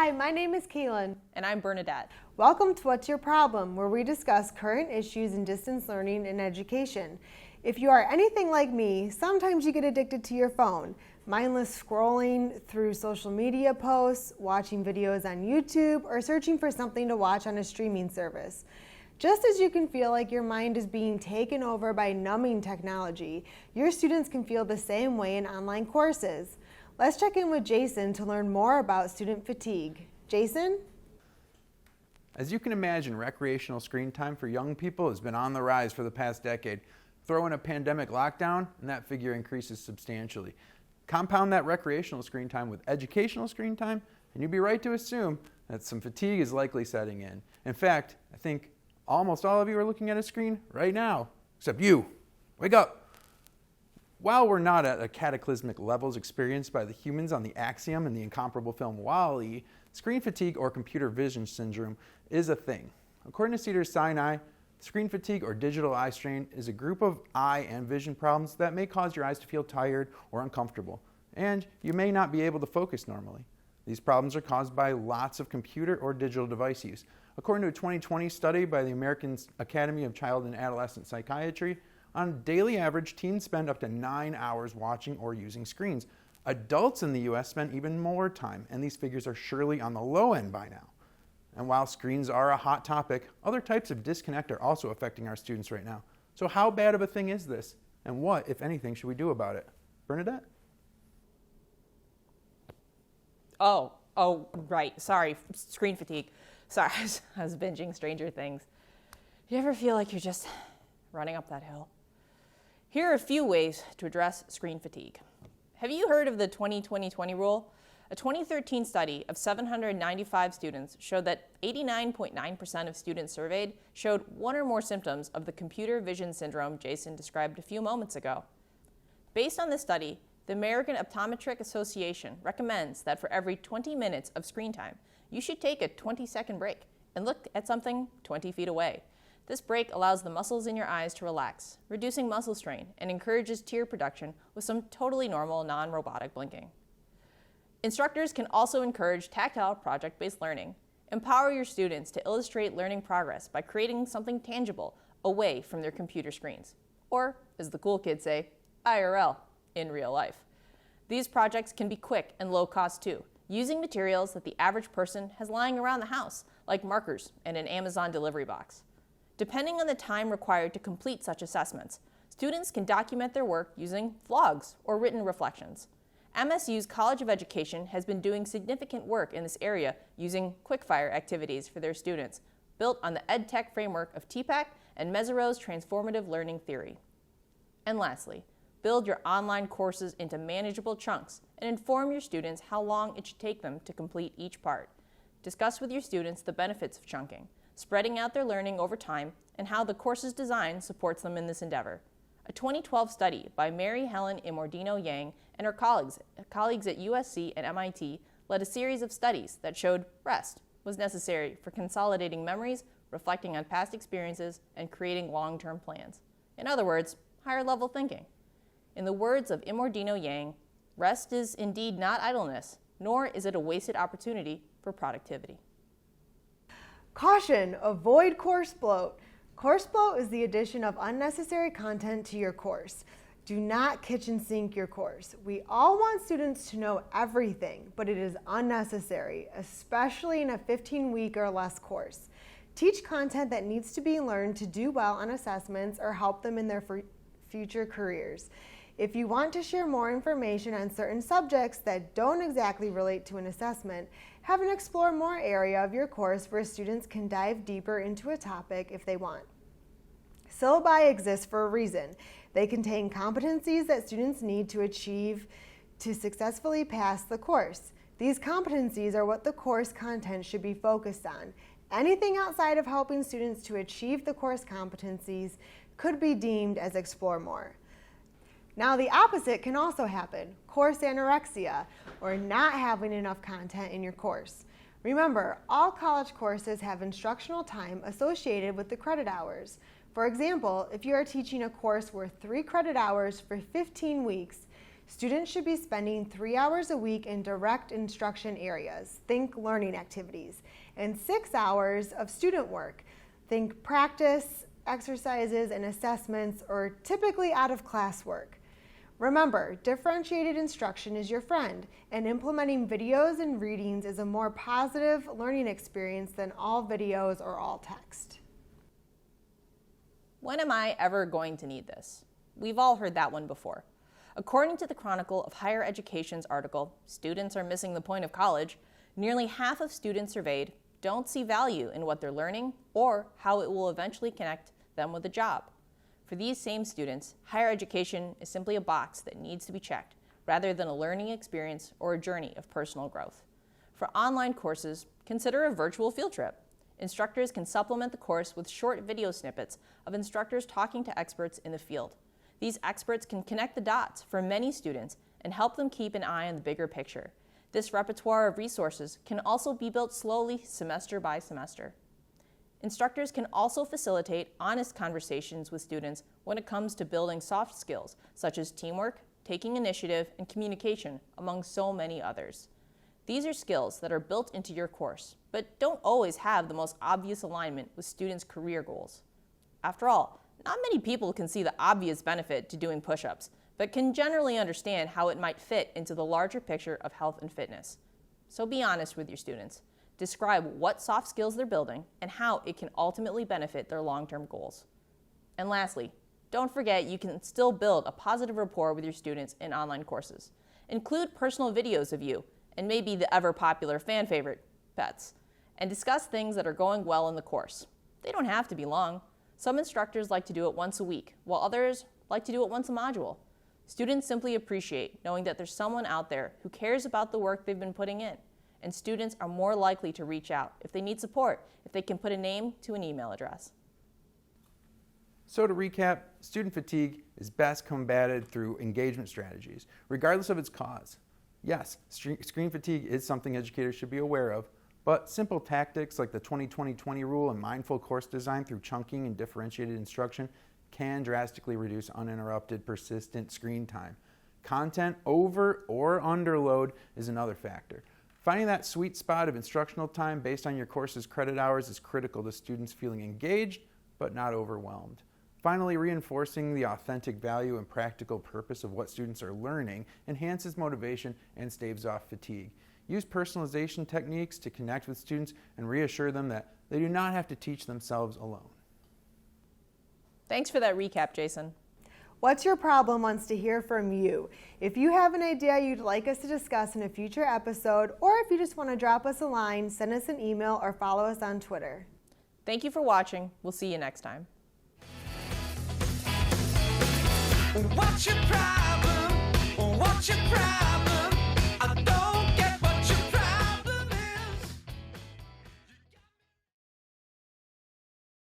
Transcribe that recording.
Hi, my name is Kaylin. And I'm Bernadette. Welcome to What's Your Problem, where we discuss current issues in distance learning and education. If you are anything like me, sometimes you get addicted to your phone, mindless scrolling through social media posts, watching videos on YouTube, or searching for something to watch on a streaming service. Just as you can feel like your mind is being taken over by numbing technology, your students can feel the same way in online courses. Let's check in with Jason to learn more about student fatigue. Jason? As you can imagine, recreational screen time for young people has been on the rise for the past decade. Throw in a pandemic lockdown, and that figure increases substantially. Compound that recreational screen time with educational screen time, and you'd be right to assume that some fatigue is likely setting in. In fact, I think almost all of you are looking at a screen right now, except you. Wake up! While we're not at a cataclysmic levels experienced by the humans on the Axiom and the incomparable film WALL-E, screen fatigue or computer vision syndrome is a thing. According to Cedars-Sinai, screen fatigue or digital eye strain is a group of eye and vision problems that may cause your eyes to feel tired or uncomfortable, and you may not be able to focus normally. These problems are caused by lots of computer or digital device use. According to a 2020 study by the American Academy of Child and Adolescent Psychiatry, on daily average, teens spend up to 9 hours watching or using screens. Adults in the U.S. spend even more time, and these figures are surely on the low end by now. And while screens are a hot topic, other types of disconnect are also affecting our students right now. So how bad of a thing is this? And what, if anything, should we do about it? Bernadette? Oh, right. Sorry, screen fatigue. Sorry, I was binging Stranger Things. You ever feel like you're just running up that hill? Here are a few ways to address screen fatigue. Have you heard of the 20-20-20 rule? A 2013 study of 795 students showed that 89.9% of students surveyed showed one or more symptoms of the computer vision syndrome Jason described a few moments ago. Based on this study, the American Optometric Association recommends that for every 20 minutes of screen time, you should take a 20-second break and look at something 20 feet away. This break allows the muscles in your eyes to relax, reducing muscle strain, and encourages tear production with some totally normal, non-robotic blinking. Instructors can also encourage tactile project-based learning. Empower your students to illustrate learning progress by creating something tangible away from their computer screens. Or, as the cool kids say, IRL, in real life. These projects can be quick and low cost too, using materials that the average person has lying around the house, like markers and an Amazon delivery box. Depending on the time required to complete such assessments, students can document their work using vlogs or written reflections. MSU's College of Education has been doing significant work in this area using quickfire activities for their students, built on the EdTech framework of TPACK and Mesereau's transformative learning theory. And lastly, build your online courses into manageable chunks and inform your students how long it should take them to complete each part. Discuss with your students the benefits of chunking, spreading out their learning over time, and how the course's design supports them in this endeavor. A 2012 study by Mary Helen Imordino Yang and her colleagues at USC and MIT led a series of studies that showed rest was necessary for consolidating memories, reflecting on past experiences, and creating long-term plans. In other words, higher-level thinking. In the words of Imordino Yang, rest is indeed not idleness, nor is it a wasted opportunity for productivity. Caution, avoid course bloat. Course bloat is the addition of unnecessary content to your course. Do not kitchen sink your course. We all want students to know everything, but it is unnecessary, especially in a 15-week or less course. Teach content that needs to be learned to do well on assessments or help them in their future careers. If you want to share more information on certain subjects that don't exactly relate to an assessment, have an explore more area of your course where students can dive deeper into a topic if they want. Syllabi exist for a reason. They contain competencies that students need to achieve to successfully pass the course. These competencies are what the course content should be focused on. Anything outside of helping students to achieve the course competencies could be deemed as explore more. Now the opposite can also happen, course anorexia, or not having enough content in your course. Remember, all college courses have instructional time associated with the credit hours. For example, if you are teaching a course worth 3 credit hours for 15 weeks, Students should be spending 3 hours a week in direct instruction areas, think learning activities, and 6 hours of student work, think practice, exercises, and assessments, or typically out of class work. Remember, differentiated instruction is your friend, and implementing videos and readings is a more positive learning experience than all videos or all text. When am I ever going to need this? We've all heard that one before. According to the Chronicle of Higher Education's article, Students Are Missing the Point of College, nearly half of students surveyed don't see value in what they're learning or how it will eventually connect them with a job. For these same students, higher education is simply a box that needs to be checked, rather than a learning experience or a journey of personal growth. For online courses, consider a virtual field trip. Instructors can supplement the course with short video snippets of instructors talking to experts in the field. These experts can connect the dots for many students and help them keep an eye on the bigger picture. This repertoire of resources can also be built slowly, semester by semester. Instructors can also facilitate honest conversations with students when it comes to building soft skills, such as teamwork, taking initiative, and communication, among so many others. These are skills that are built into your course, but don't always have the most obvious alignment with students' career goals. After all, not many people can see the obvious benefit to doing push-ups, but can generally understand how it might fit into the larger picture of health and fitness. So be honest with your students. Describe what soft skills they're building and how it can ultimately benefit their long-term goals. And lastly, don't forget you can still build a positive rapport with your students in online courses. Include personal videos of you and maybe the ever-popular fan favorite, pets, and discuss things that are going well in the course. They don't have to be long. Some instructors like to do it once a week, while others like to do it once a module. Students simply appreciate knowing that there's someone out there who cares about the work they've been putting in, and students are more likely to reach out if they need support, if they can put a name to an email address. So to recap, student fatigue is best combated through engagement strategies, regardless of its cause. Yes, screen fatigue is something educators should be aware of, but simple tactics like the 20-20-20 rule and mindful course design through chunking and differentiated instruction can drastically reduce uninterrupted, persistent screen time. Content over or underload is another factor. Finding that sweet spot of instructional time based on your course's credit hours is critical to students feeling engaged but not overwhelmed. Finally, reinforcing the authentic value and practical purpose of what students are learning enhances motivation and staves off fatigue. Use personalization techniques to connect with students and reassure them that they do not have to teach themselves alone. Thanks for that recap, Jason. What's Your Problem wants to hear from you. If you have an idea you'd like us to discuss in a future episode, or if you just want to drop us a line, send us an email or follow us on Twitter. Thank you for watching. We'll see you next time. What's your problem? What's your problem?